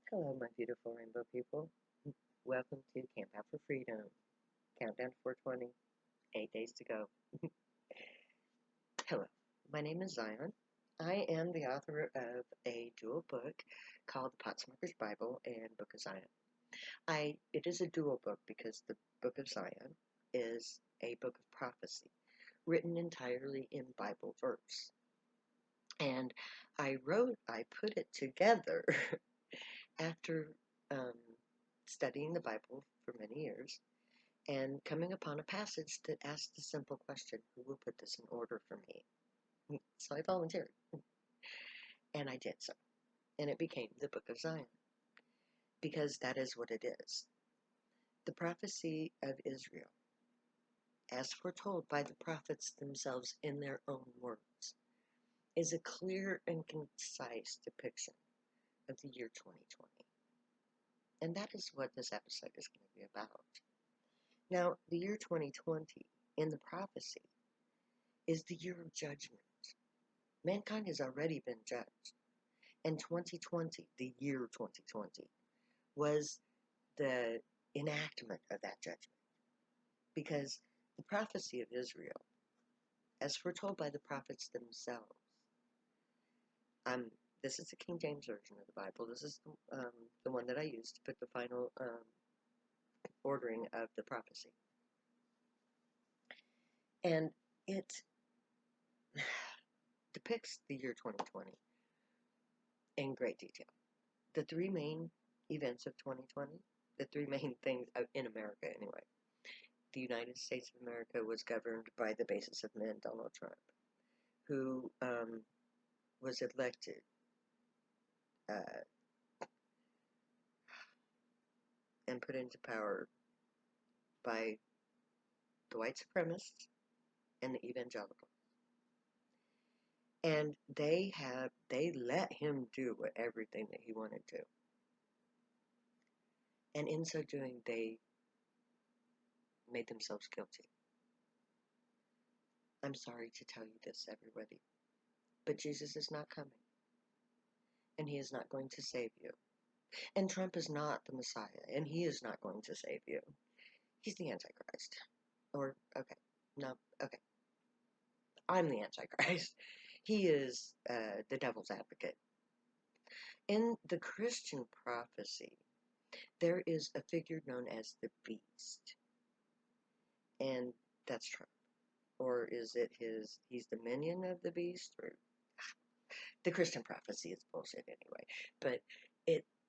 Hello, my beautiful rainbow people. Welcome to Camp Out for Freedom. Countdown to 420. 8 days to go. Hello, my name is Zion. I am the author of a dual book called The Potsmoker's Bible and Book of Zion. It is a dual book because the Book of Zion is a book of prophecy written entirely in Bible verse. And I put it together after um, studying the Bible for many years and coming upon a passage that asked the simple question, who will put this in order for me? So I volunteered, and I did so. And it became the Book of Zion, because that is what it is. The prophecy of Israel, as foretold by the prophets themselves in their own words, is a clear and concise depiction of the year 2020. And that is what this episode is going to be about. Now, the year 2020 in the prophecy is the year of judgment. Mankind has already been judged. And 2020, the year 2020, was the enactment of that judgment. Because the prophecy of Israel, as foretold by the prophets themselves, this is the King James Version of the Bible. This is the one that I used to put the final ordering of the prophecy. And it depicts the year 2020 in great detail. The three main events of 2020, the three main things in America anyway. The United States of America was governed by the basis of man, Donald Trump, who was elected and put into power by the white supremacists and the evangelicals. And they let him do everything that he wanted to. And in so doing, they made themselves guilty. I'm sorry to tell you this, everybody, but Jesus is not coming. And he is not going to save you. And Trump is not the Messiah, and he is not going to save you. He's the Antichrist. Okay. I'm the Antichrist. He is the devil's advocate. In the Christian prophecy, there is a figure known as the beast. And that's Trump. Or is it he's the minion of the beast? Or the Christian prophecy is bullshit anyway. But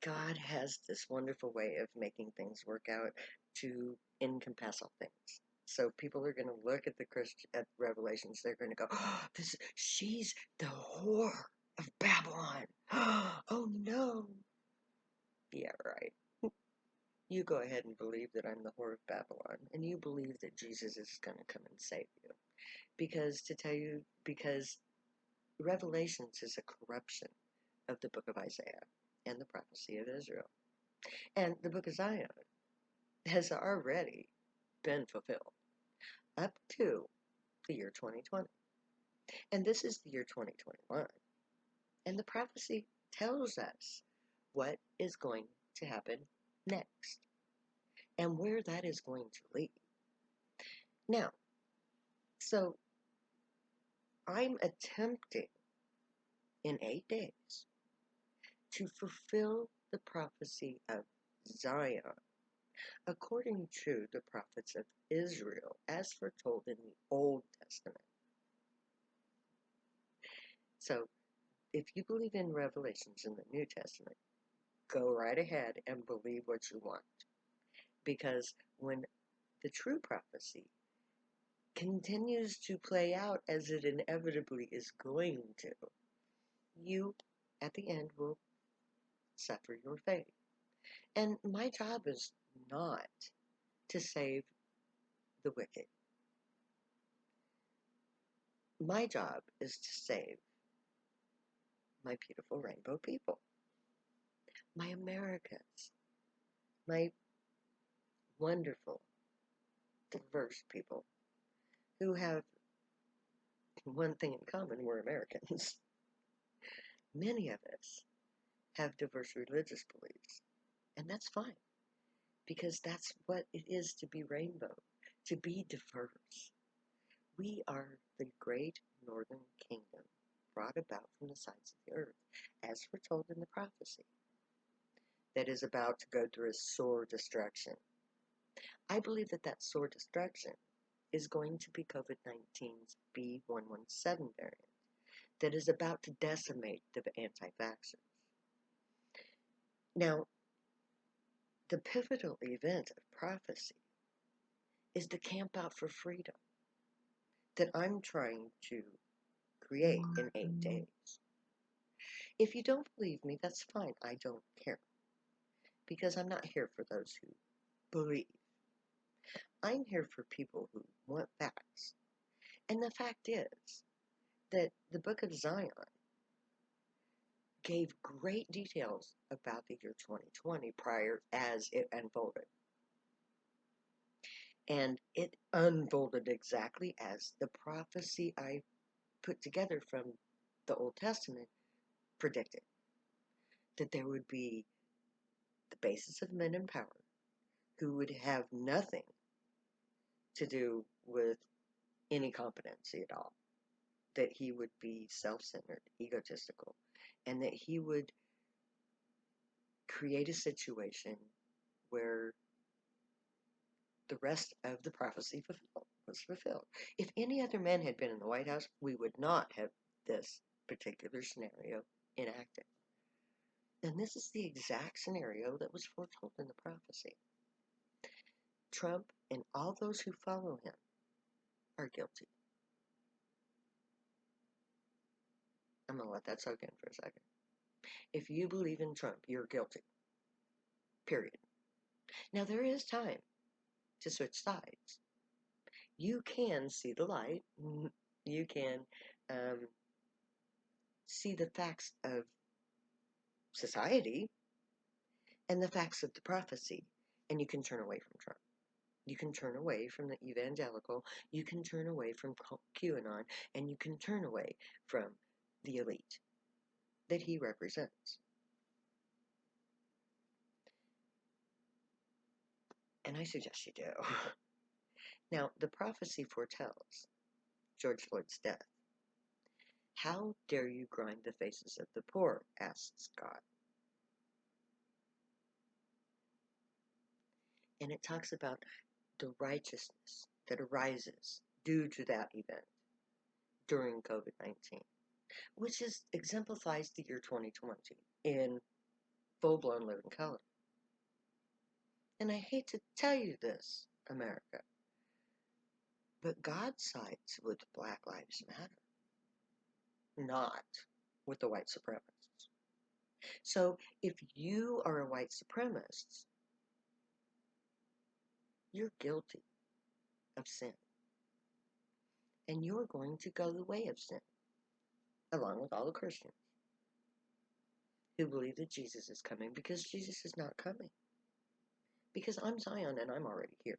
God has this wonderful way of making things work out to encompass all things. So people are going to look at at Revelations. They're going to go, "Oh, she's the whore of Babylon." Oh no! Yeah, right. You go ahead and believe that I'm the whore of Babylon, and you believe that Jesus is going to come and save you, because Revelations is a corruption of the book of Isaiah and the prophecy of Israel. And the book of Zion has already been fulfilled up to the year 2020. And this is the year 2021. And the prophecy tells us what is going to happen next and where that is going to lead. Now, so I'm attempting in 8 days to fulfill the prophecy of Zion according to the prophets of Israel as foretold in the Old Testament. So, if you believe in Revelations in the New Testament, go right ahead and believe what you want. Because when the true prophecy continues to play out as it inevitably is going to, you, at the end, will suffer your fate. And my job is not to save the wicked. My job is to save my beautiful rainbow people, my Americans, my wonderful, diverse people who have one thing in common: we're Americans. Many of us have diverse religious beliefs. And that's fine, because that's what it is to be rainbow, to be diverse. We are the great northern kingdom brought about from the sides of the earth, as foretold in the prophecy, that is about to go through a sore destruction. I believe that that sore destruction is going to be COVID-19's B.1.1.7 variant that is about to decimate the anti-vaxxers. Now, the pivotal event of prophecy is the camp out for freedom that I'm trying to create in 8 days. If you don't believe me, that's fine. I don't care. Because I'm not here for those who believe. I'm here for people who want facts. And the fact is that the Book of Zion gave great details about the year 2020 prior as it unfolded. And it unfolded exactly as the prophecy I put together from the Old Testament predicted. That there would be the basis of men in power who would have nothing to do with any competency at all. That he would be self-centered, egotistical, and that he would create a situation where the rest of the prophecy was fulfilled. If any other man had been in the White House, we would not have this particular scenario enacted. And this is the exact scenario that was foretold in the prophecy. Trump and all those who follow him are guilty. I'm going to let that soak in for a second. If you believe in Trump, you're guilty. Period. Now, there is time to switch sides. You can see the light. You can see the facts of society and the facts of the prophecy, and you can turn away from Trump. You can turn away from the evangelical. You can turn away from QAnon, and you can turn away from the elite that he represents. And I suggest you do. Now, the prophecy foretells George Floyd's death. How dare you grind the faces of the poor, asks God. And it talks about the righteousness that arises due to that event during COVID-19, which exemplifies the year 2020 in full-blown living color. And I hate to tell you this, America, but God sides with Black Lives Matter, not with the white supremacists. So if you are a white supremacist, you're guilty of sin. And you're going to go the way of sin, along with all the Christians who believe that Jesus is coming, because Jesus is not coming. Because I'm Zion and I'm already here.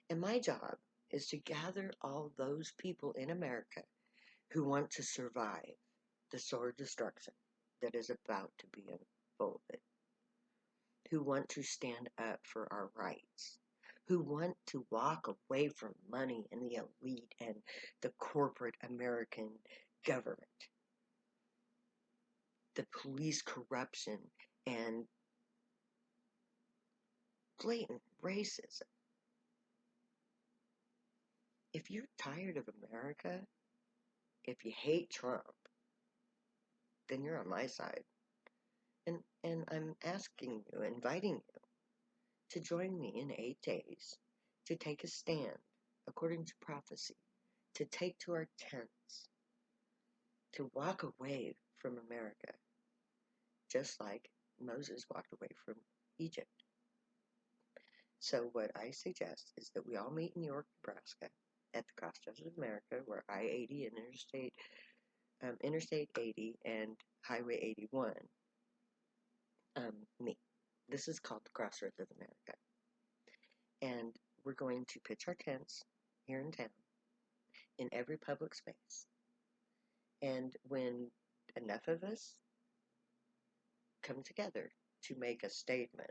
And my job is to gather all those people in America who want to survive the sore destruction that is about to be unfolded, who want to stand up for our rights, who want to walk away from money and the elite and the corporate American government, the police corruption and blatant racism. If you're tired of America, if you hate Trump, then you're on my side. And I'm asking you, inviting you, to join me in 8 days to take a stand, according to prophecy, to take to our tents, to walk away from America, just like Moses walked away from Egypt. So what I suggest is that we all meet in York, Nebraska, at the Crossroads of America, where I-80 and Interstate 80 and Highway 81 meet. This is called the Crossroads of America. And we're going to pitch our tents here in town, in every public space. And when enough of us come together to make a statement,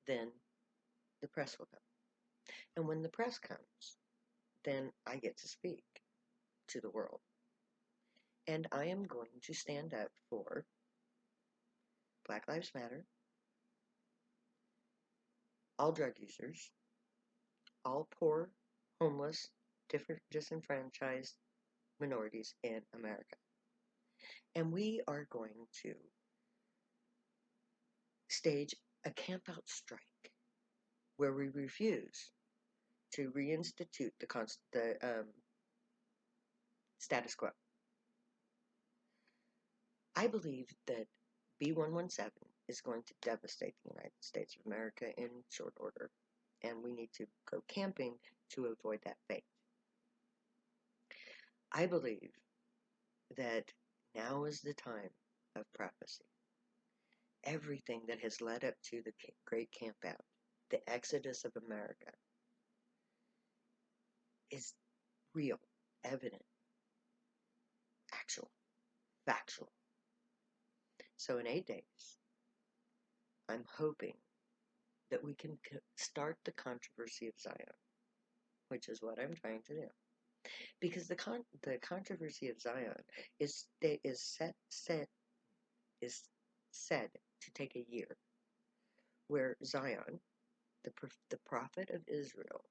then the press will come. And when the press comes, then I get to speak to the world. And I am going to stand up for Black Lives Matter, all drug users, all poor, homeless, disenfranchised minorities in America. And we are going to stage a camp-out strike where we refuse to reinstitute the status quo. I believe that B117 is going to devastate the United States of America in short order, and we need to go camping to avoid that fate. I believe that now is the time of prophecy. Everything that has led up to the Great Campout, the exodus of America, is real, evident, actual, factual. So in 8 days, I'm hoping that we can start the controversy of Zion, which is what I'm trying to do. Because the controversy of Zion is said to take a year, where Zion, the prophet of Israel,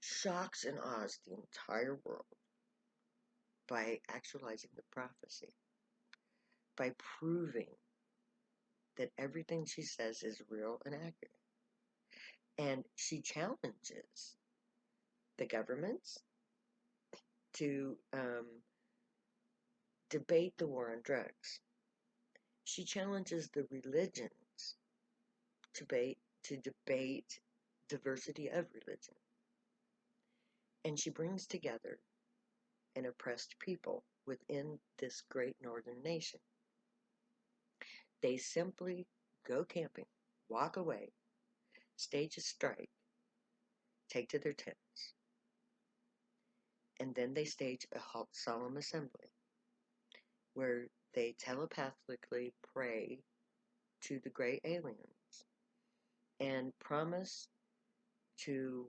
shocks and awes the entire world by actualizing the prophecy, by proving that everything she says is real and accurate. And she challenges the governments to debate the war on drugs. She challenges the religions to debate diversity of religion. And she brings together an oppressed people within this great northern nation. They simply go camping, walk away, stage a strike, take to their tents, and then they stage a solemn assembly where they telepathically pray to the great aliens and promise to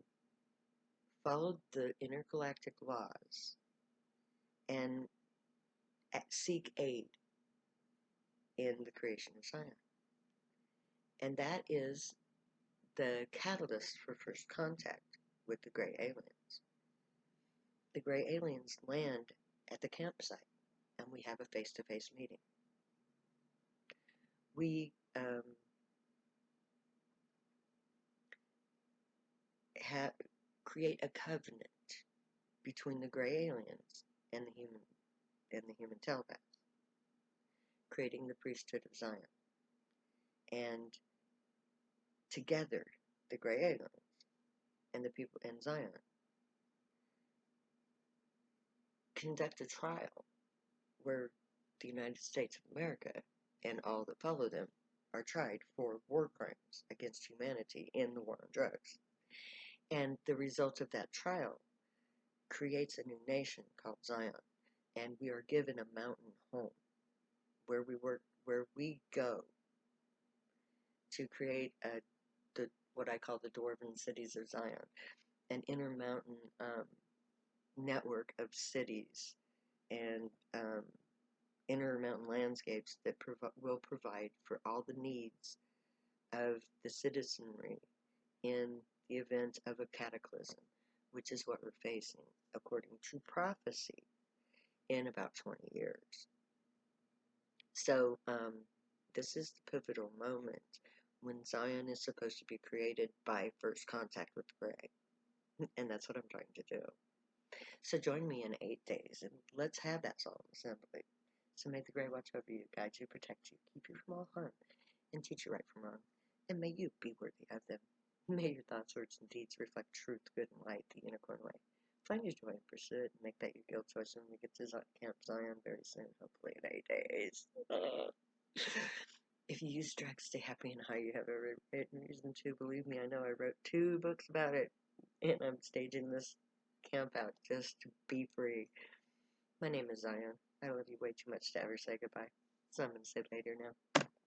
follow the intergalactic laws and seek aid in the creation of Zion. And that is the catalyst for first contact with the great aliens. The great aliens land at the campsite, and we have a face-to-face meeting. We create a covenant between the gray aliens and the human telepaths, creating the priesthood of Zion. And together, the gray aliens and the people in Zion conduct a trial where the United States of America and all that follow them are tried for war crimes against humanity in the war on drugs. And the result of that trial creates a new nation called Zion, and we are given a mountain home where we go to create what I call the Dwarven Cities of Zion, an intermountain network of cities and intermountain landscapes that will provide for all the needs of the citizenry in the event of a cataclysm, which is what we're facing, according to prophecy, in about 20 years. So, this is the pivotal moment when Zion is supposed to be created by first contact with the gray. And that's what I'm trying to do. So join me in 8 days, and let's have that solemn assembly. So may the gray watch over you, guide you, protect you, keep you from all harm, and teach you right from wrong. And may you be worthy of them. May your thoughts, words, and deeds reflect truth, good, and light, the unicorn way. Find your joy and pursue it, and make that your guilt choice when we get to Camp Zion very soon, hopefully in 8 days. If you use drugs, stay happy and high. You have every reason to. Believe me, I know. I wrote 2 books about it, and I'm staging this camp out just to be free. My name is Zion. I love you way too much to ever say goodbye. So I'm going to say later now.